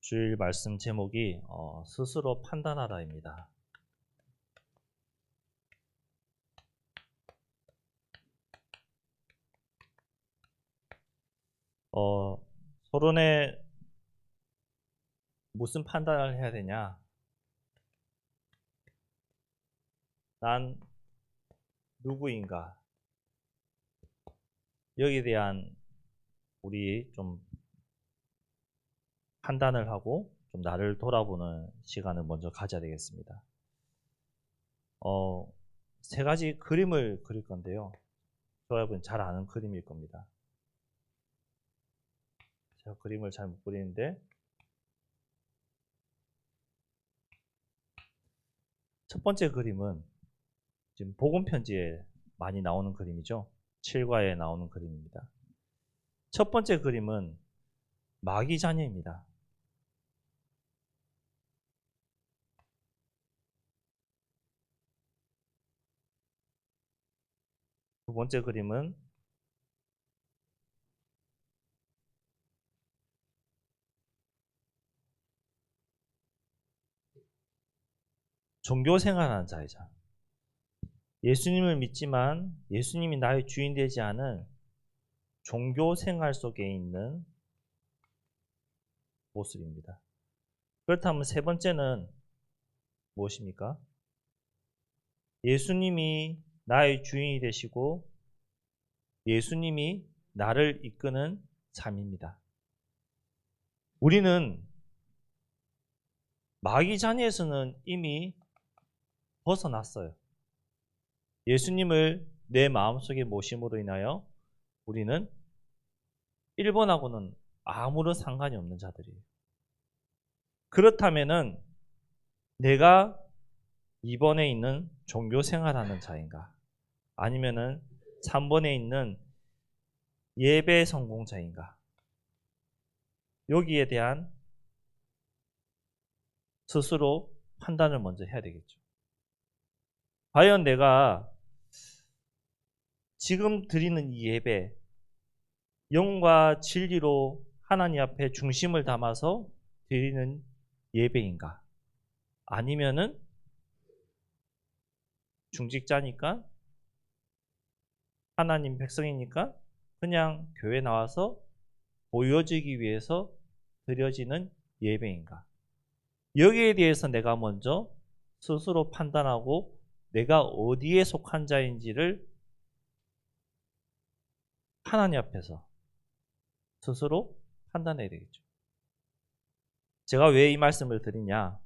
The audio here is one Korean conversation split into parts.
주일 말씀 제목이 스스로 판단하라입니다. 서론에 무슨 판단을 해야 되냐? 난 누구인가? 여기에 대한 우리 좀 판단을 하고 좀 나를 돌아보는 시간을 먼저 가져야 되겠습니다. 세 가지 그림을 그릴 건데요. 여러분 잘 아는 그림일 겁니다. 제가 그림을 잘 못 그리는데 첫 번째 그림은 지금 복음 편지에 많이 나오는 그림이죠. 7과에 나오는 그림입니다. 첫 번째 그림은 마귀 자녀입니다. 두 번째 그림은 종교 생활하는 자이자 예수님을 믿지만 예수님이 나의 주인 되지 않은 종교 생활 속에 있는 모습입니다. 그렇다면 세 번째는 무엇입니까? 예수님이 나의 주인이 되시고 예수님이 나를 이끄는 삶입니다. 우리는 마귀 자녀에서는 이미 벗어났어요. 예수님을 내 마음속에 모심으로 인하여 우리는 1번하고는 아무런 상관이 없는 자들이에요. 그렇다면은 내가 2번에 있는 종교 생활하는 자인가? 아니면은 3번에 있는 예배 성공자인가? 여기에 대한 스스로 판단을 먼저 해야 되겠죠. 과연 내가 지금 드리는 이 예배, 영과 진리로 하나님 앞에 중심을 담아서 드리는 예배인가? 아니면은 중직자니까 하나님 백성이니까 그냥 교회 나와서 보여지기 위해서 드려지는 예배인가? 여기에 대해서 내가 먼저 스스로 판단하고 내가 어디에 속한 자인지를 하나님 앞에서 스스로 판단해야 되겠죠. 제가 왜 이 말씀을 드리냐?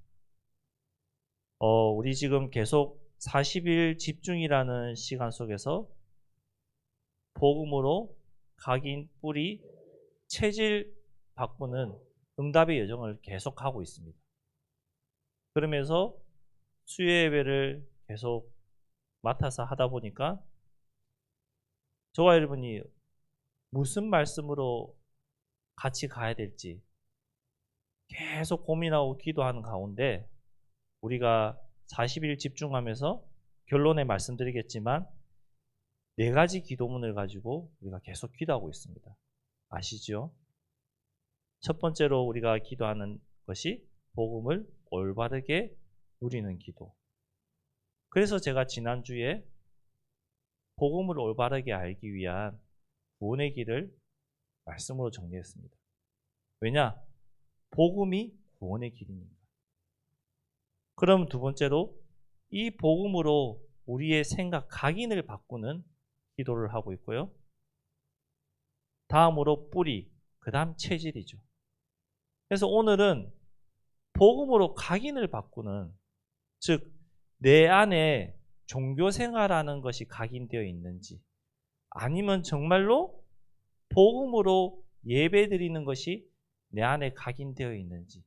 우리 지금 계속 40일 집중이라는 시간 속에서 복음으로 각인, 뿌리, 체질 바꾸는 응답의 여정을 계속하고 있습니다. 그러면서 수요 예배를 계속 맡아서 하다 보니까 저와 여러분이 무슨 말씀으로 같이 가야 될지 계속 고민하고 기도하는 가운데 우리가 40일 집중하면서 결론에 말씀드리겠지만 4가지 기도문을 가지고 우리가 계속 기도하고 있습니다. 아시죠? 첫 번째로 우리가 기도하는 것이 복음을 올바르게 누리는 기도. 그래서 제가 지난주에 복음을 올바르게 알기 위한 구원의 길을 말씀으로 정리했습니다. 왜냐? 복음이 구원의 길입니다. 그럼 두 번째로 이 복음으로 우리의 생각, 각인을 바꾸는 기도를 하고 있고요. 다음으로 뿌리, 그 다음 체질이죠. 그래서 오늘은 복음으로 각인을 바꾸는, 즉 내 안에 종교 생활하는 것이 각인되어 있는지 아니면 정말로 복음으로 예배드리는 것이 내 안에 각인되어 있는지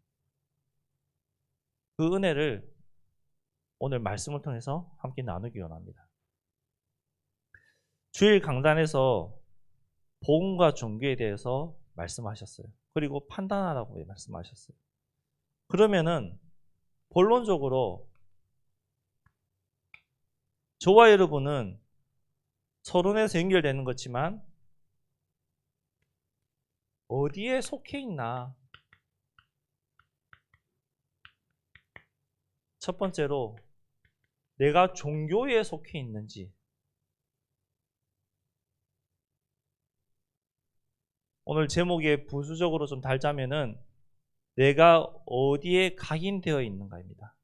그 은혜를 오늘 말씀을 통해서 함께 나누기 원합니다. 주일 강단에서 복음과 종교에 대해서 말씀하셨어요. 그리고 판단하라고 말씀하셨어요. 그러면은 본론적으로 저와 여러분은 서론에서 연결되는 것지만 어디에 속해 있나? 첫 번째로 내가 종교에 속해 있는지, 오늘 제목에 부수적으로 좀 달자면은 내가 어디에 각인되어 있는가입니다.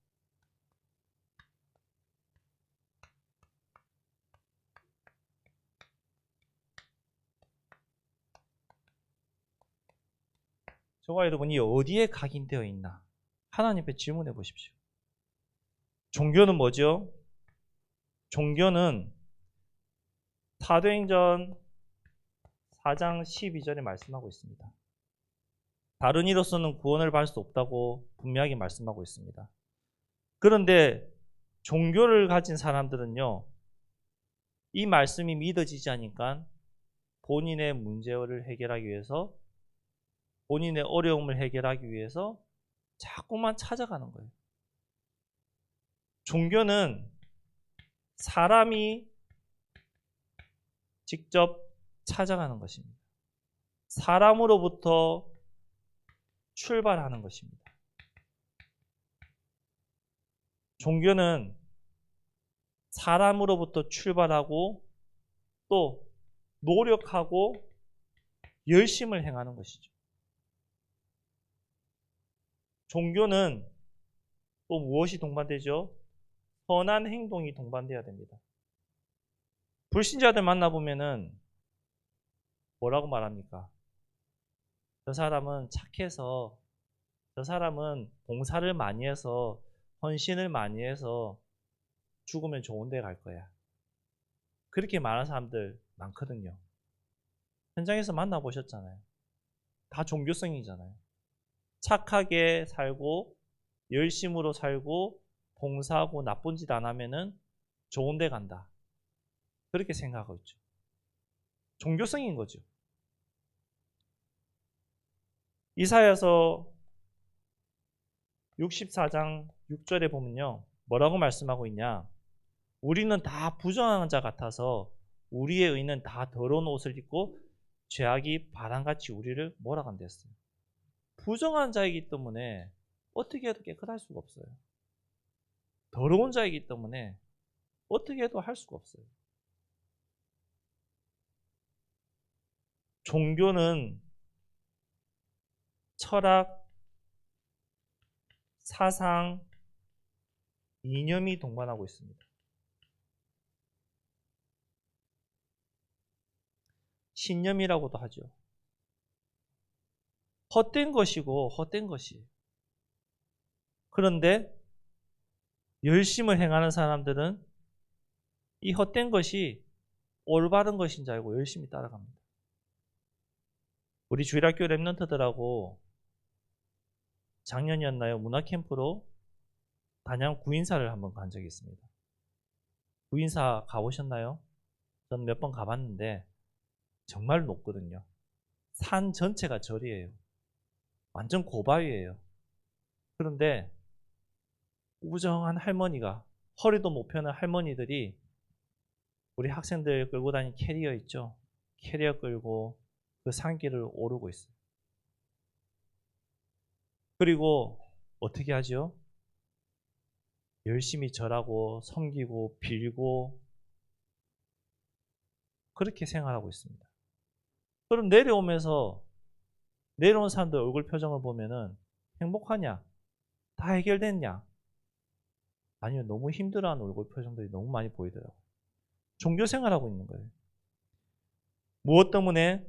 저와 여러분이 어디에 각인되어 있나? 하나님께 질문해 보십시오. 종교는 뭐죠? 종교는 사도행전 4장 12절에 말씀하고 있습니다. 다른 이로서는 구원을 받을 수 없다고 분명하게 말씀하고 있습니다. 그런데 종교를 가진 사람들은요, 이 말씀이 믿어지지 않으니까 본인의 문제를 해결하기 위해서, 본인의 어려움을 해결하기 위해서 자꾸만 찾아가는 거예요. 종교는 사람이 직접 찾아가는 것입니다. 사람으로부터 출발하는 것입니다. 종교는 사람으로부터 출발하고 또 노력하고 열심을 행하는 것이죠. 종교는 또 무엇이 동반되죠? 선한 행동이 동반되어야 됩니다. 불신자들 만나보면은 뭐라고 말합니까? 저 사람은 착해서, 저 사람은 봉사를 많이 해서, 헌신을 많이 해서 죽으면 좋은 데 갈 거야. 그렇게 말하는 사람들 많거든요. 현장에서 만나보셨잖아요. 다 종교성이잖아요. 착하게 살고 열심으로 살고 봉사하고 나쁜 짓 안 하면은 좋은 데 간다. 그렇게 생각하고 있죠. 종교성인 거죠. 이사야서 64장 6절에 보면요, 뭐라고 말씀하고 있냐? 우리는 다 부정한 자 같아서 우리의 의는 다 더러운 옷을 입고 죄악이 바람같이 우리를 몰아간다 했어요. 부정한 자이기 때문에 어떻게 해도 깨끗할 수가 없어요. 더러운 자이기 때문에 어떻게 해도 할 수가 없어요. 종교는 철학, 사상, 이념이 동반하고 있습니다. 신념이라고도 하죠. 헛된 것이고 헛된 것이. 그런데 열심을 행하는 사람들은 이 헛된 것이 올바른 것인 줄 알고 열심히 따라갑니다. 우리 주일학교 랩런트들하고 작년이었나요? 문화캠프로 단양 구인사를 한번 간 적이 있습니다. 구인사 가보셨나요? 저는 몇 번 가봤는데 정말 높거든요. 산 전체가 절이에요. 완전 고바위예요. 그런데 우정한 할머니가, 허리도 못 펴는 할머니들이 우리 학생들 끌고 다니는 캐리어 있죠? 캐리어 끌고 그 산길을 오르고 있어요. 그리고 어떻게 하죠? 열심히 절하고 섬기고 빌고 그렇게 생활하고 있습니다. 그럼 내려오면서 내려온 사람들 얼굴 표정을 보면은 행복하냐? 다 해결됐냐? 아니요, 너무 힘들어하는 얼굴 표정들이 너무 많이 보이더라고요. 종교 생활하고 있는 거예요. 무엇 때문에?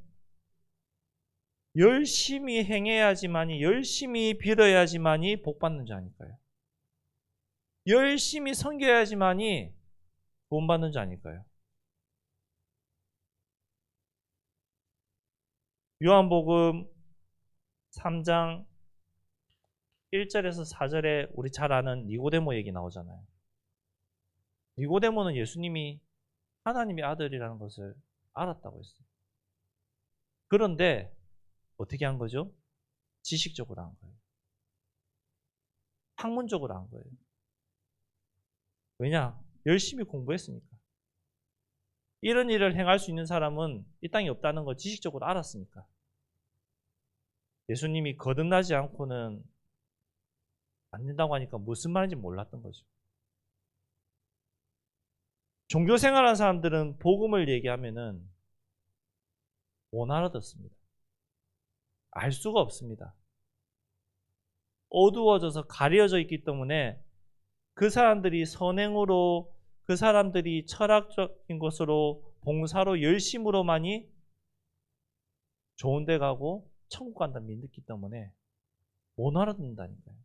열심히 행해야지만이, 열심히 빌어야지만이 복 받는 줄 아닐까요? 열심히 섬겨야지만이 돈 받는 줄 아닐까요? 요한복음 3장 1절에서 4절에 우리 잘 아는 니고데모 얘기 나오잖아요. 니고데모는 예수님이 하나님의 아들이라는 것을 알았다고 했어요. 그런데 어떻게 한 거죠? 지식적으로 한 거예요. 학문적으로 한 거예요. 왜냐? 열심히 공부했으니까. 이런 일을 행할 수 있는 사람은 이 땅에 없다는 걸 지식적으로 알았으니까. 예수님이 거듭나지 않고는 안 된다고 하니까 무슨 말인지 몰랐던 거죠. 종교 생활하는 사람들은 복음을 얘기하면은 못 알아듣습니다. 알 수가 없습니다. 어두워져서 가려져 있기 때문에 그 사람들이 선행으로, 그 사람들이 철학적인 것으로, 봉사로, 열심으로만이 좋은 데 가고 천국 간다 믿기 때문에 못 알아듣는다니까요.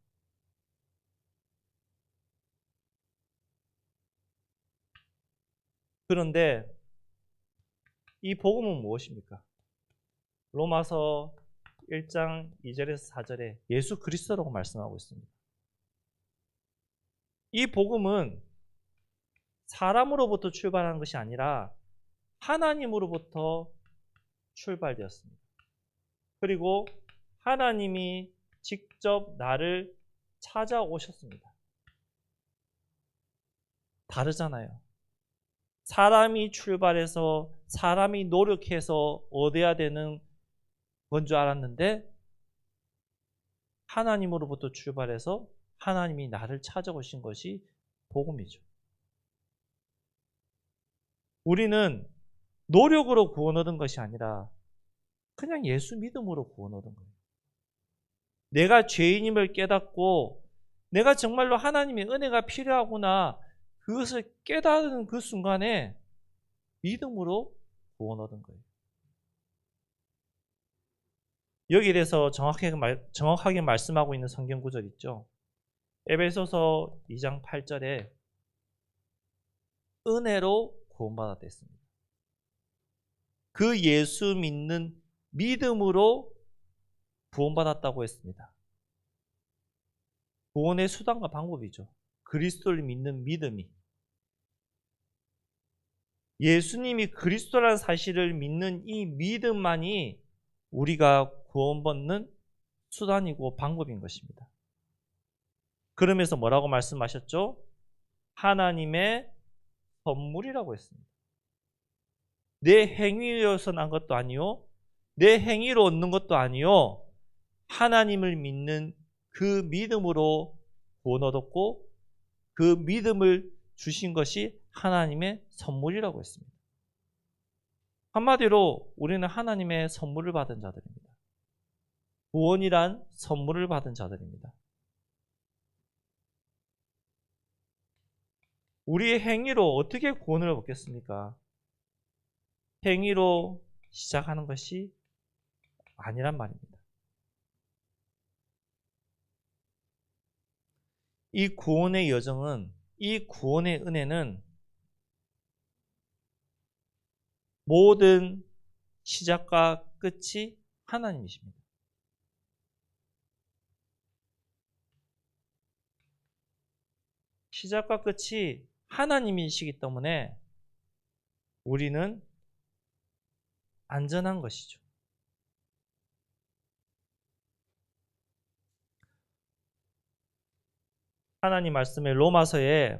그런데 이 복음은 무엇입니까? 로마서 1장 2절에서 4절에 예수 그리스도라고 말씀하고 있습니다. 이 복음은 사람으로부터 출발하는 것이 아니라 하나님으로부터 출발되었습니다. 그리고 하나님이 직접 나를 찾아오셨습니다. 다르잖아요. 사람이 출발해서 사람이 노력해서 얻어야 되는 건 줄 알았는데 하나님으로부터 출발해서 하나님이 나를 찾아오신 것이 복음이죠. 우리는 노력으로 구원 얻은 것이 아니라 그냥 예수 믿음으로 구원 얻은 거예요. 내가 죄인임을 깨닫고 내가 정말로 하나님의 은혜가 필요하구나, 그것을 깨닫는 그 순간에 믿음으로 구원 얻은 거예요. 여기에 대해서 정확하게 말씀하고 있는 성경 구절 있죠. 에베소서 2장 8절에 은혜로 구원받았댔습니다. 그 예수 믿는 믿음으로 구원받았다고 했습니다. 구원의 수단과 방법이죠. 그리스도를 믿는 믿음이. 예수님이 그리스도라는 사실을 믿는 이 믿음만이 우리가 구원받는 수단이고 방법인 것입니다. 그러면서 뭐라고 말씀하셨죠? 하나님의 선물이라고 했습니다. 내 행위여서 난 것도 아니요, 내 행위로 얻는 것도 아니요, 하나님을 믿는 그 믿음으로 구원 얻었고 그 믿음을 주신 것이 하나님의 선물이라고 했습니다. 한마디로 우리는 하나님의 선물을 받은 자들입니다. 구원이란 선물을 받은 자들입니다. 우리의 행위로 어떻게 구원을 얻겠습니까? 행위로 시작하는 것이 아니란 말입니다. 이 구원의 여정은, 이 구원의 은혜는 모든 시작과 끝이 하나님이십니다. 시작과 끝이 하나님이시기 때문에 우리는 안전한 것이죠. 하나님 말씀에 로마서에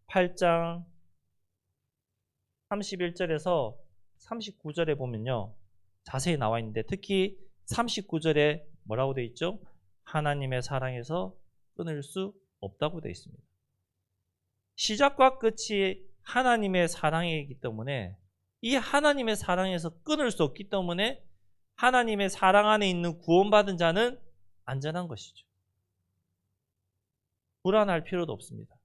8장 31절에서 39절에 보면요, 자세히 나와 있는데 특히 39절에 뭐라고 되어 있죠? 하나님의 사랑에서 끊을 수 없다고 되어 있습니다. 시작과 끝이 하나님의 사랑이기 때문에 이 하나님의 사랑에서 끊을 수 없기 때문에 하나님의 사랑 안에 있는 구원받은 자는 안전한 것이죠. 불안할 필요도 없습니다.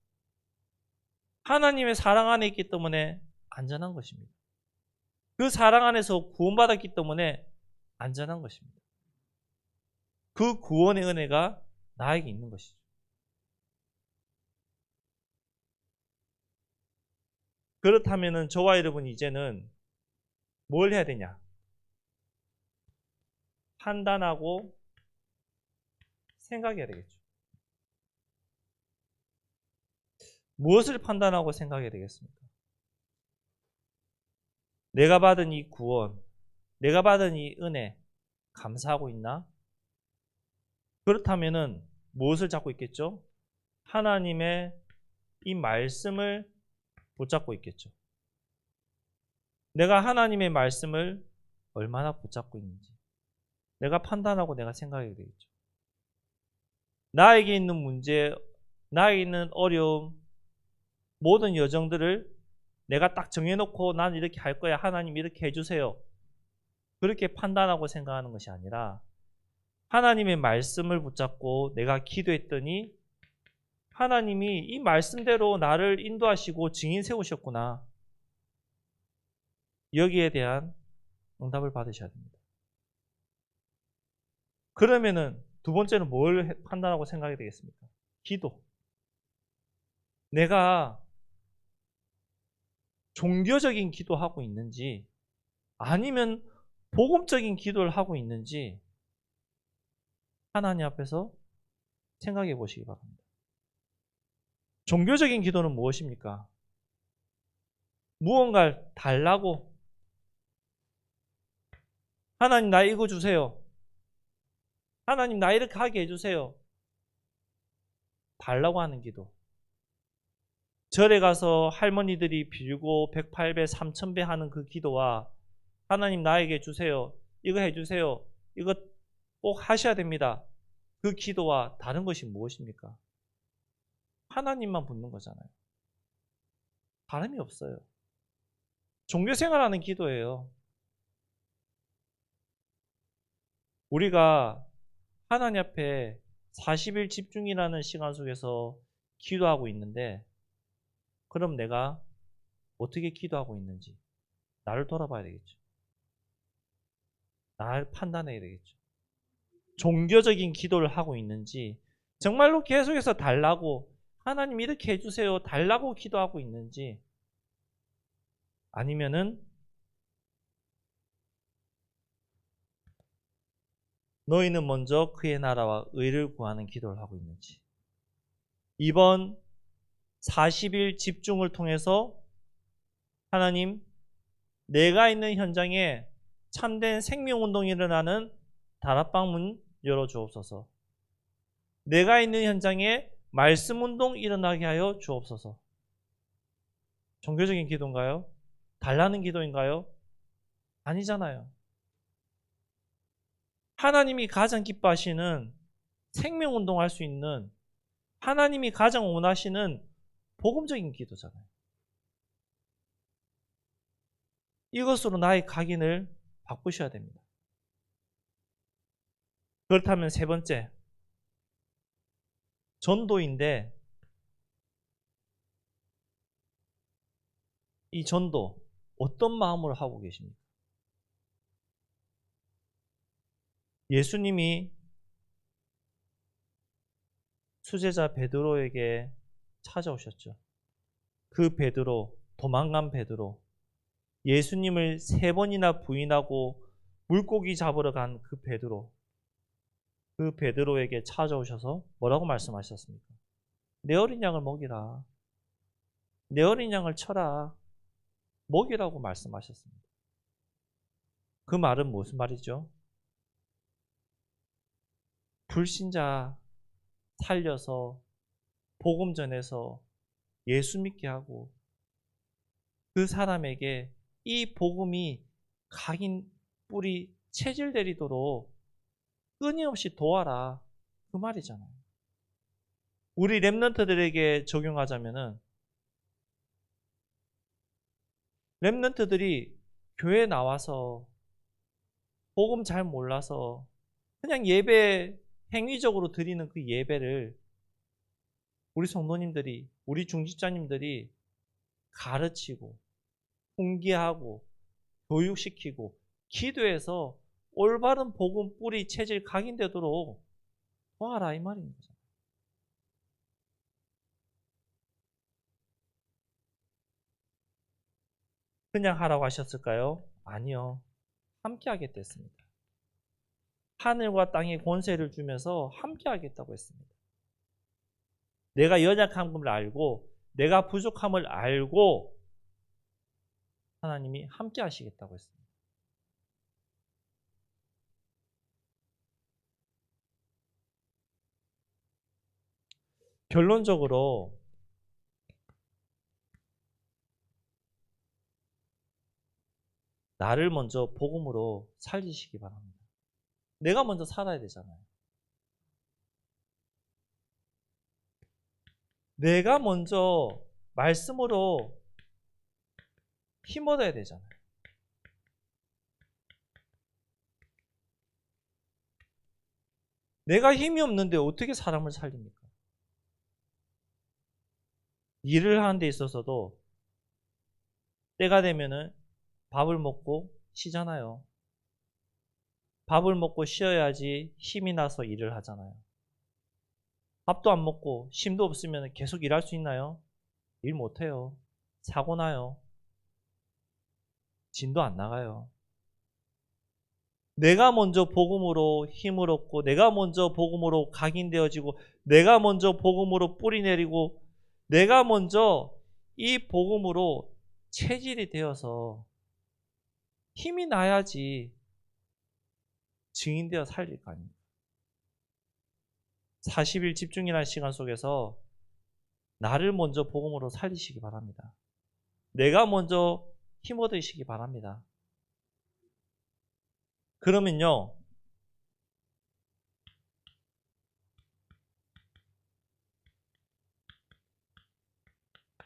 하나님의 사랑 안에 있기 때문에 안전한 것입니다. 그 사랑 안에서 구원받았기 때문에 안전한 것입니다. 그 구원의 은혜가 나에게 있는 것이죠. 그렇다면 저와 여러분이 이제는 뭘 해야 되냐? 판단하고 생각해야 되겠죠. 무엇을 판단하고 생각해야 되겠습니까? 내가 받은 이 구원, 내가 받은 이 은혜 감사하고 있나? 그렇다면 무엇을 잡고 있겠죠? 하나님의 이 말씀을 붙잡고 있겠죠. 내가 하나님의 말씀을 얼마나 붙잡고 있는지 내가 판단하고 내가 생각해야 되겠죠. 나에게 있는 문제, 나에게 있는 어려움, 모든 여정들을 내가 딱 정해놓고 난 이렇게 할 거야. 하나님 이렇게 해주세요. 그렇게 판단하고 생각하는 것이 아니라 하나님의 말씀을 붙잡고 내가 기도했더니 하나님이 이 말씀대로 나를 인도하시고 증인 세우셨구나. 여기에 대한 응답을 받으셔야 됩니다. 그러면은 두 번째는 뭘 판단하고 생각이 되겠습니까? 기도. 내가 종교적인 기도하고 있는지 아니면 복음적인 기도를 하고 있는지 하나님 앞에서 생각해 보시기 바랍니다. 종교적인 기도는 무엇입니까? 무언가를 달라고 하나님 나 이거 주세요. 하나님 나 이렇게 하게 해주세요. 달라고 하는 기도. 절에 가서 할머니들이 빌고 108배, 3000배 하는 그 기도와 하나님 나에게 주세요. 이거 해주세요. 이거 꼭 하셔야 됩니다. 그 기도와 다른 것이 무엇입니까? 하나님만 붙는 거잖아요. 다름이 없어요. 종교생활하는 기도예요. 우리가 하나님 앞에 40일 집중이라는 시간 속에서 기도하고 있는데 그럼 내가 어떻게 기도하고 있는지 나를 돌아봐야 되겠죠. 나를 판단해야 되겠죠. 종교적인 기도를 하고 있는지 정말로 계속해서 달라고 하나님 이렇게 해주세요 달라고 기도하고 있는지 아니면은 너희는 먼저 그의 나라와 의를 구하는 기도를 하고 있는지 이번 40일 집중을 통해서 하나님 내가 있는 현장에 참된 생명운동이 일어나는 다락방 문 열어주옵소서. 내가 있는 현장에 말씀운동 일어나게 하여 주옵소서. 종교적인 기도인가요? 달라는 기도인가요? 아니잖아요. 하나님이 가장 기뻐하시는 생명운동할 수 있는 하나님이 가장 원하시는 복음적인 기도잖아요. 이것으로 나의 각인을 바꾸셔야 됩니다. 그렇다면 세 번째, 전도인데 이 전도 어떤 마음으로 하고 계십니까? 예수님이 수제자 베드로에게 찾아오셨죠. 그 베드로, 도망간 베드로, 예수님을 3번이나 부인하고 물고기 잡으러 간 그 베드로, 그 베드로에게 찾아오셔서 뭐라고 말씀하셨습니까? 내 어린 양을 먹이라. 내 어린 양을 쳐라. 먹이라고 말씀하셨습니다. 그 말은 무슨 말이죠? 불신자 살려서 복음 전해서 예수 믿게 하고 그 사람에게 이 복음이 각인 뿌리 체질되리도록 끊임없이 도와라. 그 말이잖아요. 우리 렘넌트들에게 적용하자면은 렘넌트들이 교회 나와서 복음 잘 몰라서 그냥 예배 행위적으로 드리는 그 예배를 우리 성도님들이, 우리 중직자님들이 가르치고 훈계하고 교육시키고 기도해서 올바른 복음 뿌리 체질 각인되도록 도와라 이 말인 거죠. 그냥 하라고 하셨을까요? 아니요. 함께 하겠다 했습니다. 하늘과 땅의 권세를 주면서 함께 하겠다고 했습니다. 내가 연약함을 알고 내가 부족함을 알고 하나님이 함께 하시겠다고 했습니다. 결론적으로 나를 먼저 복음으로 살리시기 바랍니다. 내가 먼저 살아야 되잖아요. 내가 먼저 말씀으로 힘 얻어야 되잖아요. 내가 힘이 없는데 어떻게 사람을 살립니까? 일을 하는 데 있어서도 때가 되면은 밥을 먹고 쉬잖아요. 밥을 먹고 쉬어야지 힘이 나서 일을 하잖아요. 밥도 안 먹고 힘도 없으면 계속 일할 수 있나요? 일 못해요. 사고 나요. 진도 안 나가요. 내가 먼저 복음으로 힘을 얻고 내가 먼저 복음으로 각인되어지고 내가 먼저 복음으로 뿌리 내리고 내가 먼저 이 복음으로 체질이 되어서 힘이 나야지 증인되어 살릴 거 아닙니까? 40일 집중이라는 시간 속에서 나를 먼저 복음으로 살리시기 바랍니다. 내가 먼저 힘 얻으시기 바랍니다. 그러면요,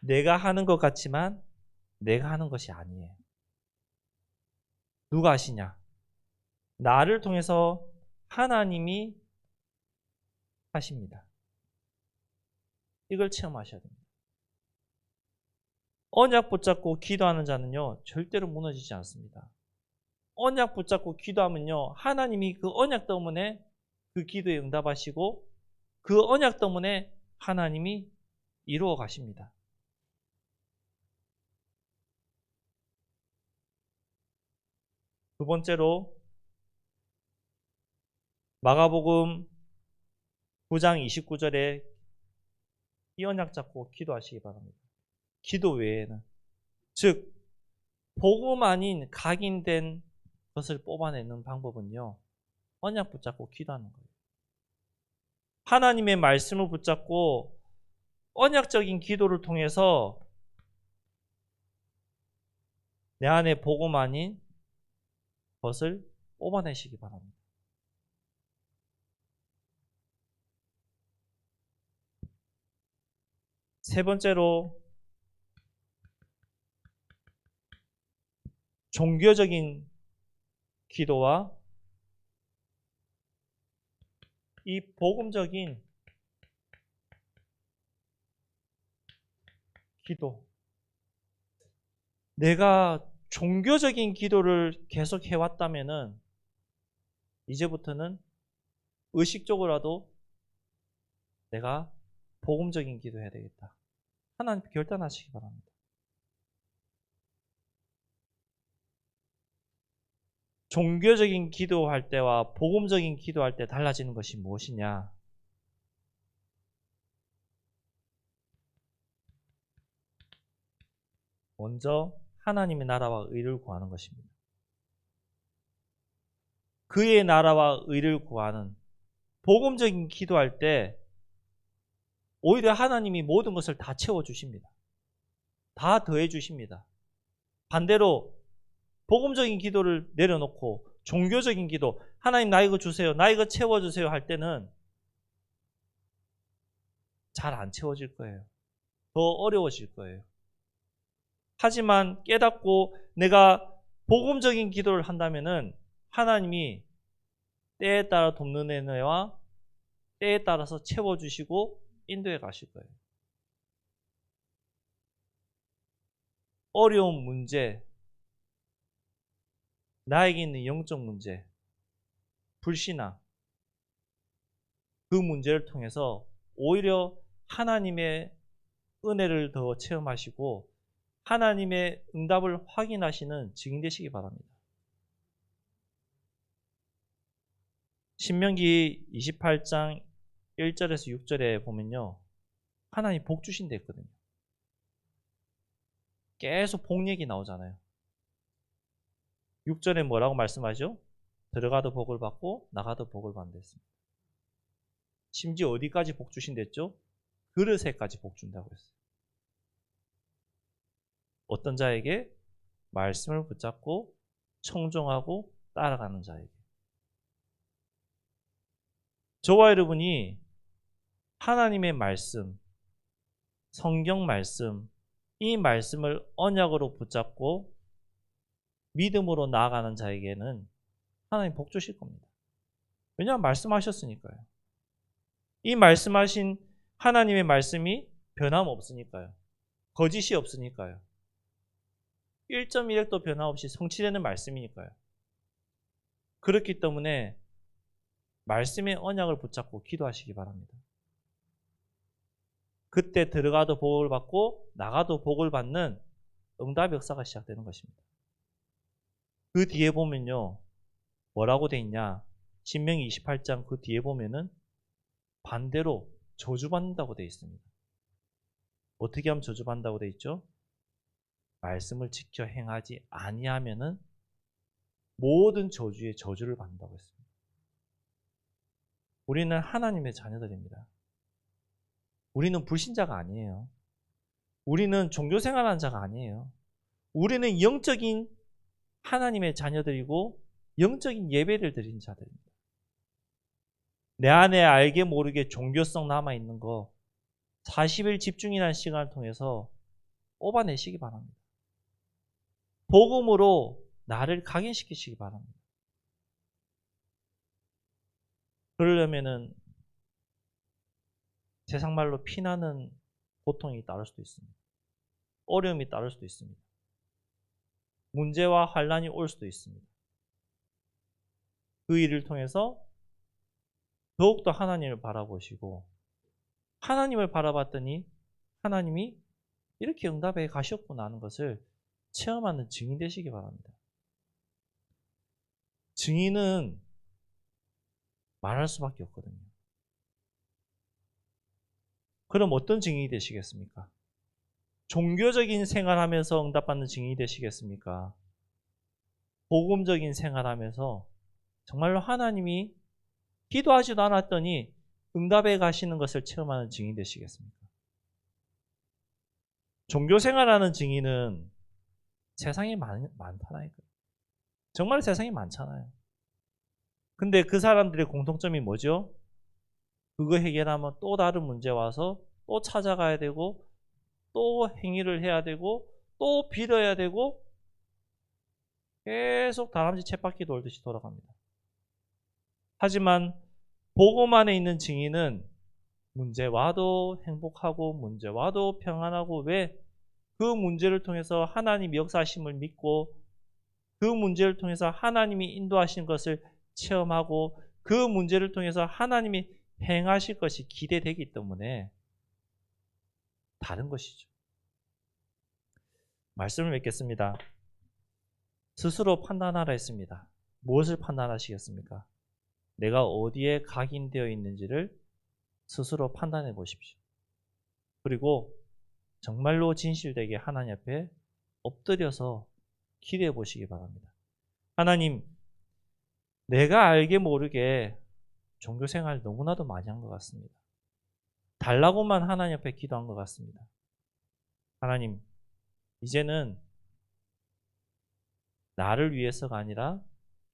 내가 하는 것 같지만 내가 하는 것이 아니에요. 누가 하시냐? 나를 통해서 하나님이 하십니다. 이걸 체험하셔야 됩니다. 언약 붙잡고 기도하는 자는요, 절대로 무너지지 않습니다. 언약 붙잡고 기도하면요, 하나님이 그 언약 때문에 그 기도에 응답하시고 그 언약 때문에 하나님이 이루어 가십니다. 두 번째로 마가복음 9장 29절에 이 언약 잡고 기도하시기 바랍니다. 기도 외에는, 즉 복음 아닌 각인된 것을 뽑아내는 방법은요, 언약 붙잡고 기도하는 거예요. 하나님의 말씀을 붙잡고 언약적인 기도를 통해서 내 안에 복음 아닌 것을 뽑아내시기 바랍니다. 세 번째로 종교적인 기도와 이 복음적인 기도. 내가 종교적인 기도를 계속 해왔다면은 이제부터는 의식적으로라도 내가 복음적인 기도 해야 되겠다. 하나님 결단하시기 바랍니다. 종교적인 기도할 때와 복음적인 기도할 때 달라지는 것이 무엇이냐? 먼저 하나님의 나라와 의를 구하는 것입니다. 그의 나라와 의를 구하는 복음적인 기도할 때 오히려 하나님이 모든 것을 다 채워주십니다. 다 더해주십니다. 반대로 복음적인 기도를 내려놓고 종교적인 기도, 하나님 나 이거 주세요, 나 이거 채워주세요 할 때는 잘 안 채워질 거예요. 더 어려워질 거예요. 하지만 깨닫고 내가 복음적인 기도를 한다면은 하나님이 때에 따라 돕는 은혜와 때에 따라서 채워주시고 인도해 가실 거예요. 어려운 문제, 나에게 있는 영적 문제, 불신앙, 그 문제를 통해서 오히려 하나님의 은혜를 더 체험하시고 하나님의 응답을 확인하시는 증인 되시기 바랍니다. 신명기 28장 1절에서 6절에 보면요, 하나님 복 주신다 했거든요. 계속 복 얘기 나오잖아요. 6절에 뭐라고 말씀하죠? 들어가도 복을 받고 나가도 복을 받는다 했습니다. 심지어 어디까지 복 주신다 했죠? 그릇에까지 복 준다고 했어요. 어떤 자에게? 말씀을 붙잡고 청종하고 따라가는 자에게. 저와 여러분이 하나님의 말씀, 성경 말씀, 이 말씀을 언약으로 붙잡고 믿음으로 나아가는 자에게는 하나님 복 주실 겁니다. 왜냐하면 말씀하셨으니까요. 이 말씀하신 하나님의 말씀이 변함없으니까요. 거짓이 없으니까요. 1.1획도 변함없이 성취되는 말씀이니까요. 그렇기 때문에 말씀의 언약을 붙잡고 기도하시기 바랍니다. 그때 들어가도 복을 받고 나가도 복을 받는 응답 역사가 시작되는 것입니다. 그 뒤에 보면요. 뭐라고 돼 있냐? 신명기 28장 그 뒤에 보면은 반대로 저주받는다고 돼 있습니다. 어떻게 하면 저주받는다고 돼 있죠? 말씀을 지켜 행하지 아니하면은 모든 저주에 저주를 받는다고 했습니다. 우리는 하나님의 자녀들입니다. 우리는 불신자가 아니에요. 우리는 종교생활하는 자가 아니에요. 우리는 영적인 하나님의 자녀들이고 영적인 예배를 드리는 자들입니다. 내 안에 알게 모르게 종교성 남아있는 거 40일 집중이라는 시간을 통해서 뽑아내시기 바랍니다. 복음으로 나를 각인시키시기 바랍니다. 그러려면은 세상 말로 피나는 고통이 따를 수도 있습니다. 어려움이 따를 수도 있습니다. 문제와 환란이 올 수도 있습니다. 그 일을 통해서 더욱더 하나님을 바라보시고 하나님을 바라봤더니 하나님이 이렇게 응답해 가셨구나 하는 것을 체험하는 증인 되시기 바랍니다. 증인은 말할 수밖에 없거든요. 그럼 어떤 증인이 되시겠습니까? 종교적인 생활하면서 응답받는 증인이 되시겠습니까? 복음적인 생활하면서 정말로 하나님이 기도하지도 않았더니 응답해 가시는 것을 체험하는 증인이 되시겠습니까? 종교 생활하는 증인은 세상에 많잖아요. 정말 세상에 많잖아요. 근데 그 사람들의 공통점이 뭐죠? 그거 해결하면 또 다른 문제 와서 또 찾아가야 되고 또 행위를 해야 되고 또 빌어야 되고 계속 다람쥐 쳇바퀴 돌듯이 돌아갑니다. 하지만 복음 안에 있는 증인은 문제 와도 행복하고 문제 와도 평안하고 왜? 그 문제를 통해서 하나님 역사하심을 믿고 그 문제를 통해서 하나님이 인도하신 것을 체험하고 그 문제를 통해서 하나님이 행하실 것이 기대되기 때문에 다른 것이죠. 말씀을 맺겠습니다. 스스로 판단하라 했습니다. 무엇을 판단하시겠습니까? 내가 어디에 각인되어 있는지를 스스로 판단해 보십시오. 그리고 정말로 진실되게 하나님 앞에 엎드려서 기도해 보시기 바랍니다. 하나님, 내가 알게 모르게 종교생활 너무나도 많이 한 것 같습니다. 달라고만 하나님 앞에 기도한 것 같습니다. 하나님, 이제는 나를 위해서가 아니라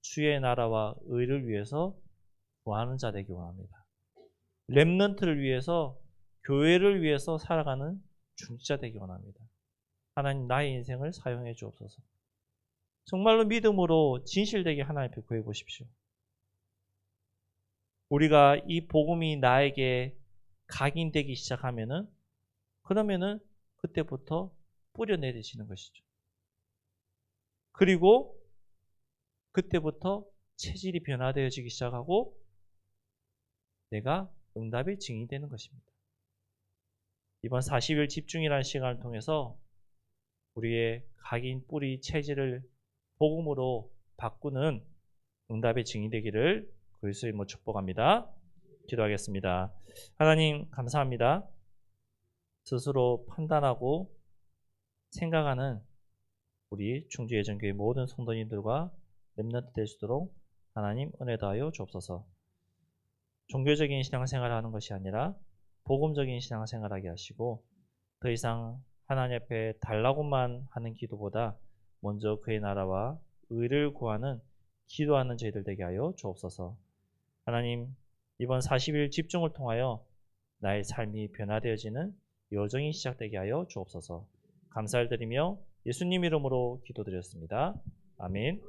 주의 나라와 의를 위해서 구하는 자 되기 원합니다. 렘넌트를 위해서, 교회를 위해서 살아가는 중지자 되기 원합니다. 하나님, 나의 인생을 사용해 주옵소서. 정말로 믿음으로 진실되게 하나님 앞에 구해 보십시오. 우리가 이 복음이 나에게 각인되기 시작하면은 그러면은 그때부터 뿌려내리시는 것이죠. 그리고 그때부터 체질이 변화되어지기 시작하고 내가 응답의 증인이 되는 것입니다. 이번 40일 집중이라는 시간을 통해서 우리의 각인 뿌리 체질을 복음으로 바꾸는 응답의 증인이 되기를 그리스도의 이름으로 축복합니다. 기도하겠습니다. 하나님 감사합니다. 스스로 판단하고 생각하는 우리 충주예전교회 모든 성도님들과 렘넌트 될 수 있도록 하나님 은혜 더하여 주옵소서. 종교적인 신앙생활을 하는 것이 아니라 복음적인 신앙생활하게 하시고 더 이상 하나님 앞에 달라고만 하는 기도보다 먼저 그의 나라와 의를 구하는 기도하는 저희들 되게 하여 주옵소서. 하나님 이번 40일 집중을 통하여 나의 삶이 변화되어지는 여정이 시작되게 하여 주옵소서. 감사를 드리며 예수님 이름으로 기도드렸습니다. 아멘.